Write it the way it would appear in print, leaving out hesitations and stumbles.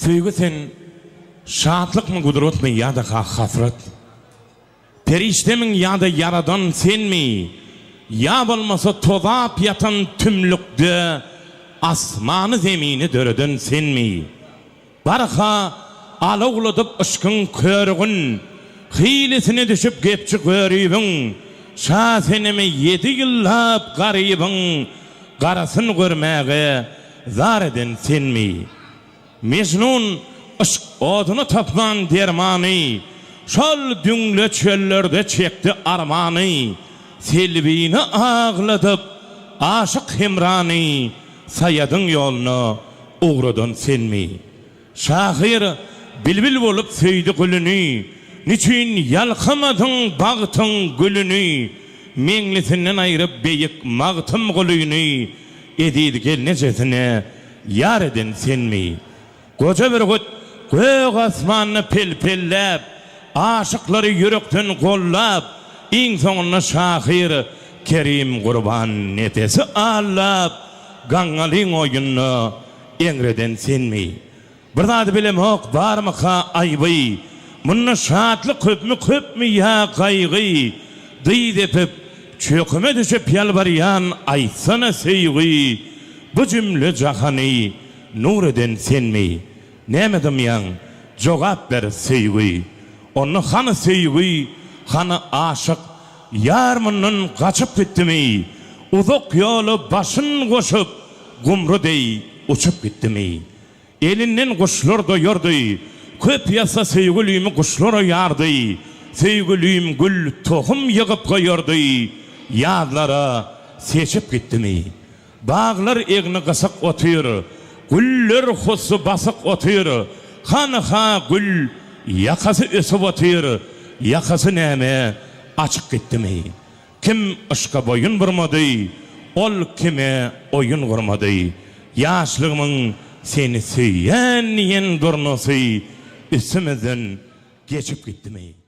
Söýgü sen şatlykmy gudratmy ýa-da hasrat? Periştemiň ýa-da yaradan senmi? Ya bolmasa tozap yatan tümlükde asmany zemini döreden senmi? Barha alawladyp ışkyň körügün hilisini düşüp gepçi görüýüň şa senimi 7 ýyllap garybyň garasyn görmäge zar eden senmi? Mecnun ışk oduny tapman dermany şol düňle çöllerde çekdi armany selbini ağladyp aşyk hemrany sayadyň ýoluna ugradan senmi? Şahir bilbil bolup söýdi gülüni niçin yalkamadyň bagtyň gülüni meňlisinden aýryp beýik magtym gülüni edidi gelnejesine ýar eden senmi? Goja bir gut gög asmanyny pelpellep aşyklary yürekden gollap iň soňunda şahir Kerim Gurban netesi allap gaňalyň oýuny eňreden senmi? Bir zat bilem hok barmyka aýby munna şatlyk köpmi ýa gaýgy diýdepip çöküme düşüp ýalbarýan aýtsana söýgi bu jümle jahany nur eden senmi? Nämedim ýaň jogap ber söýgi onu hany söýgi hany aşyk ýar mundan gaçyp gitdimi? Uzak ýoly başyn goşup gumrudy uçup gitdimi? Elinden kuşlar doyurdy, köp yasa söýgülüğimi kuşlara yardy, söýgülüğim gül tohum ýygyp goýurdy, ýadlara seçip gitdimi? Bağlar egni gasak otyr, güller husy basyk otyr, ha gül ýakasy ösüp otyr, ýakasy näme açyk gitdimi? Kim ışka boyun burmady, ol kime oyun gurmady? Ýaşlygymyň seni süýen ýen gurnusy üstümizden geçip gitdimi?